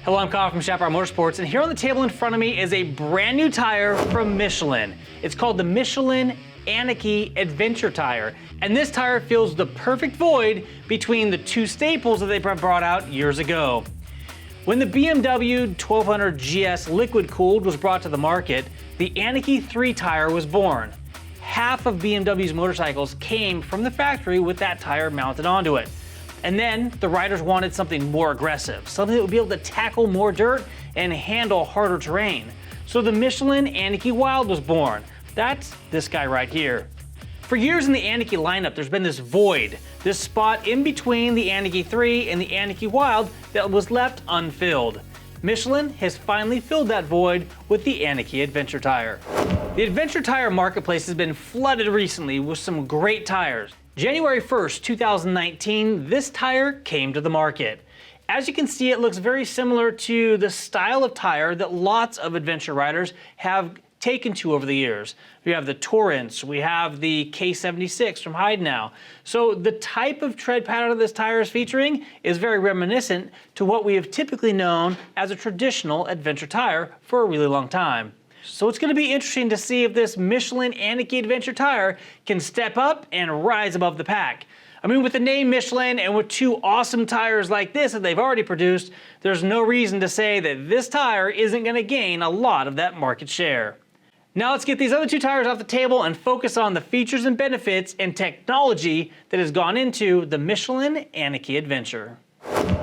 Hello, I'm Kyle from Chaparral Motorsports, and here on the table in front of me is a brand new tire from Michelin. It's called the Michelin Anakee Adventure tire, and this tire fills the perfect void between the two staples that they brought out years ago. When the BMW R1250GS liquid cooled was brought to the market, the Anakee 3 tire was born. Half of BMW's motorcycles came from the factory with that tire mounted onto it. And then the riders wanted something more aggressive, something that would be able to tackle more dirt and handle harder terrain. So the Michelin Anakee Wild was born. That's this guy right here. For years in the Anakee lineup, there's been this void, this spot in between the Anakee 3 and the Anakee Wild that was left unfilled. Michelin has finally filled that void with the Anakee Adventure tire. The Adventure tire marketplace has been flooded recently with some great tires. January 1st, 2019, this tire came to the market. As you can see, it looks very similar to the style of tire that lots of adventure riders have taken to over the years. We have the Torrents, we have the K76 from Heidenau. So the type of tread pattern that this tire is featuring is very reminiscent to what we have typically known as a traditional adventure tire for a really long time. So it's going to be interesting to see if this Michelin Anakee Adventure tire can step up and rise above the pack. I mean, with the name Michelin and with two awesome tires like this that they've already produced, there's no reason to say that this tire isn't going to gain a lot of that market share. Now let's get these other two tires off the table and focus on the features and benefits and technology that has gone into the Michelin Anakee Adventure.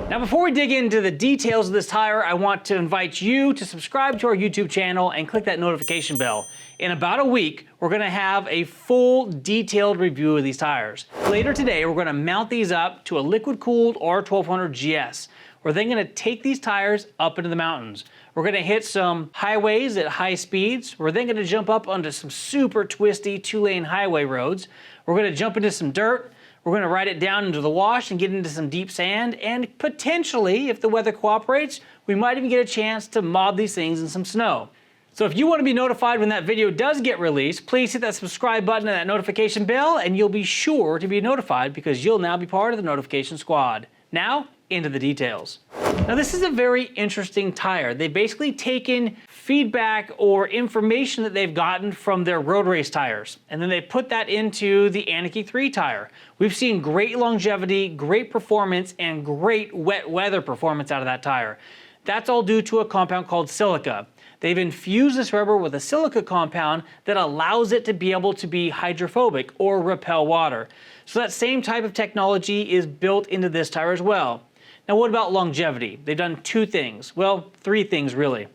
Now before we dig into the details of this tire, I want to invite you to subscribe to our YouTube channel and click that notification bell. In about a week, we're going to have a full detailed review of these tires. Later today, we're going to mount these up to a liquid-cooled R1250GS. We're then going to take these tires up into the mountains. We're going to hit some highways at high speeds. We're then going to jump up onto some super twisty two-lane highway roads. We're going to jump into some dirt. We're going to ride it down into the wash and get into some deep sand, and potentially, if the weather cooperates, we might even get a chance to mob these things in some snow. So if you want to be notified when that video does get released, please hit that subscribe button and that notification bell, and you'll be sure to be notified because you'll now be part of the notification squad. Now, into the details. Now this is a very interesting tire. They've basically taken feedback or information that they've gotten from their road race tires, and then they put that into the Anakee 3 tire. We've seen great longevity, great performance, and great wet weather performance out of that tire. That's all due to a compound called silica. They've infused this rubber with a silica compound that allows it to be able to be hydrophobic or repel water. So that same type of technology is built into this tire as well. Now what about longevity? They've done two things. Well, three things really.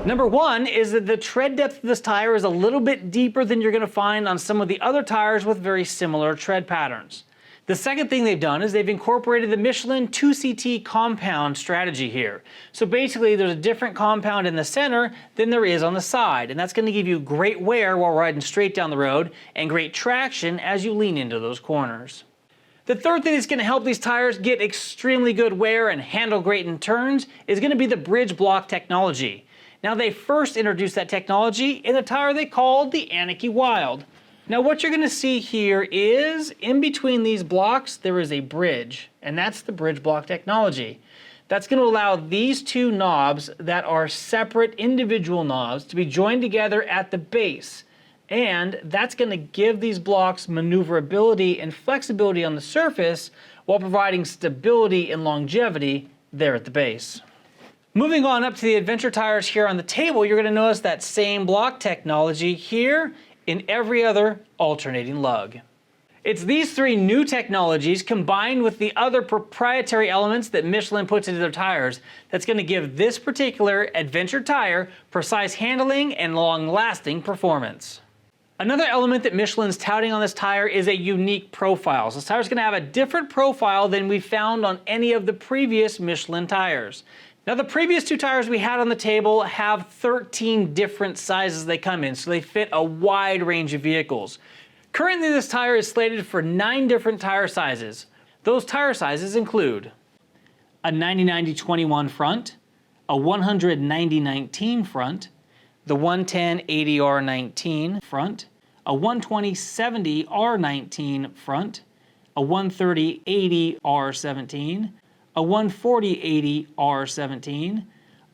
Number one is that the tread depth of this tire is a little bit deeper than you're going to find on some of the other tires with very similar tread patterns. The second thing they've done is they've incorporated the Michelin 2CT compound strategy here. So basically there's a different compound in the center than there is on the side, and that's going to give you great wear while riding straight down the road and great traction as you lean into those corners. The third thing that's going to help these tires get extremely good wear and handle great in turns is going to be the bridge block technology. Now they first introduced that technology in a tire they called the Anakee Wild. Now what you're going to see here is in between these blocks there is a bridge, and that's the bridge block technology. That's going to allow these two knobs that are separate individual knobs to be joined together at the base. And that's going to give these blocks maneuverability and flexibility on the surface while providing stability and longevity there at the base. Moving on up to the adventure tires here on the table, you're going to notice that same block technology here in every other alternating lug. It's these three new technologies combined with the other proprietary elements that Michelin puts into their tires that's going to give this particular adventure tire precise handling and long-lasting performance. Another element that Michelin's touting on this tire is a unique profile. So this tire is going to have a different profile than we found on any of the previous Michelin tires. Now the previous two tires we had on the table have 13 different sizes they come in, so they fit a wide range of vehicles. Currently this tire is slated for 9 different tire sizes. Those tire sizes include a 90/90/21 front, a 190/19 front, the 110/80 R19 front, a 120/70 R19 front, a 130/80 R17, a 140/80 R17,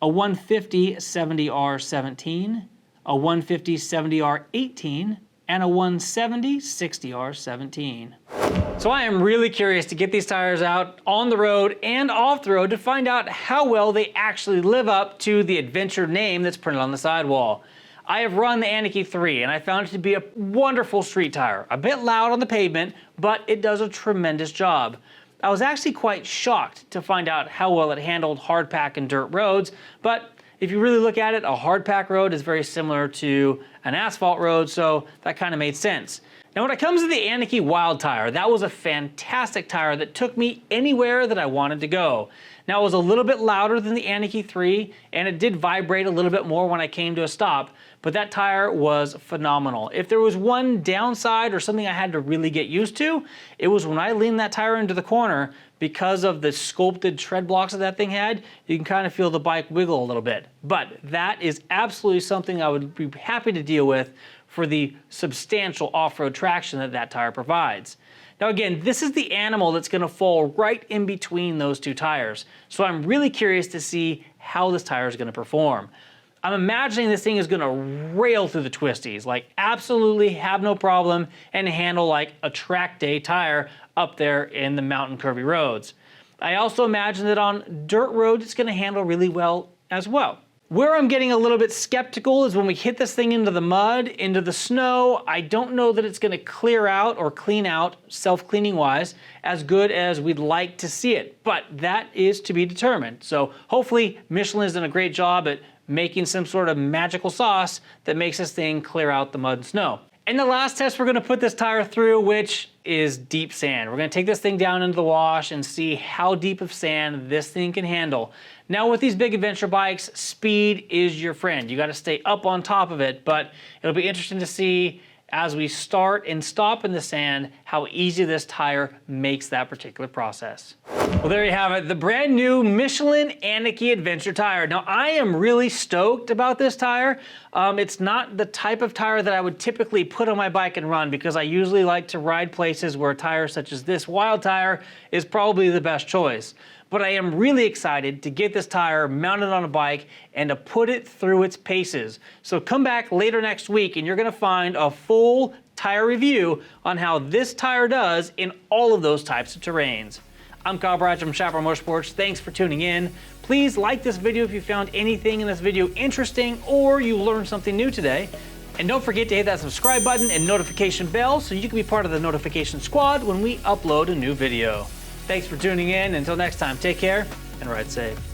a 150 70R17, a 150 70R18, and a 170 60R17. So I am really curious to get these tires out on the road and off the road to find out how well they actually live up to the adventure name that's printed on the sidewall. I have run the Anakee 3 and I found it to be a wonderful street tire. A bit loud on the pavement, but it does a tremendous job. I was actually quite shocked to find out how well it handled hard pack and dirt roads, but if you really look at it, a hard pack road is very similar to an asphalt road, so that kind of made sense. Now when it comes to the Anakee Wild tire, that was a fantastic tire that took me anywhere that I wanted to go. Now it was a little bit louder than the Anakee 3, and it did vibrate a little bit more when I came to a stop, but that tire was phenomenal. If there was one downside or something I had to really get used to, it was when I leaned that tire into the corner. Because of the sculpted tread blocks that thing had, you can kind of feel the bike wiggle a little bit. But that is absolutely something I would be happy to deal with for the substantial off-road traction that that tire provides. Now again, this is the animal that's going to fall right in between those two tires. So I'm really curious to see how this tire is going to perform. I'm imagining this thing is going to rail through the twisties, like absolutely have no problem and handle like a track day tire up there in the mountain curvy roads. I also imagine that on dirt roads it's going to handle really well as well. Where I'm getting a little bit skeptical is when we hit this thing into the mud, into the snow. I don't know that it's going to clear out or clean out, self-cleaning wise, as good as we'd like to see it. But that is to be determined. So hopefully Michelin's done a great job at making some sort of magical sauce that makes this thing clear out the mud and snow. And the last test we're going to put this tire through, which is deep sand. We're going to take this thing down into the wash and see how deep of sand this thing can handle. Now with these big adventure bikes, speed is your friend. You got to stay up on top of it, but it'll be interesting to see as we start and stop in the sand how easy this tire makes that particular process. Well, there you have it, the brand new Michelin Anakee Adventure tire. Now I am really stoked about this tire. It's not the type of tire that I would typically put on my bike and run because I usually like to ride places where tires such as this Wild tire is probably the best choice. But I am really excited to get this tire mounted on a bike and to put it through its paces. So come back later next week and you're gonna find a full tire review on how this tire does in all of those types of terrains. I'm Kyle Bryce from Chaparral Motorsports. Thanks for tuning in. Please like this video if you found anything in this video interesting or you learned something new today. And don't forget to hit that subscribe button and notification bell so you can be part of the notification squad when we upload a new video. Thanks for tuning in. Until next time, take care and ride safe.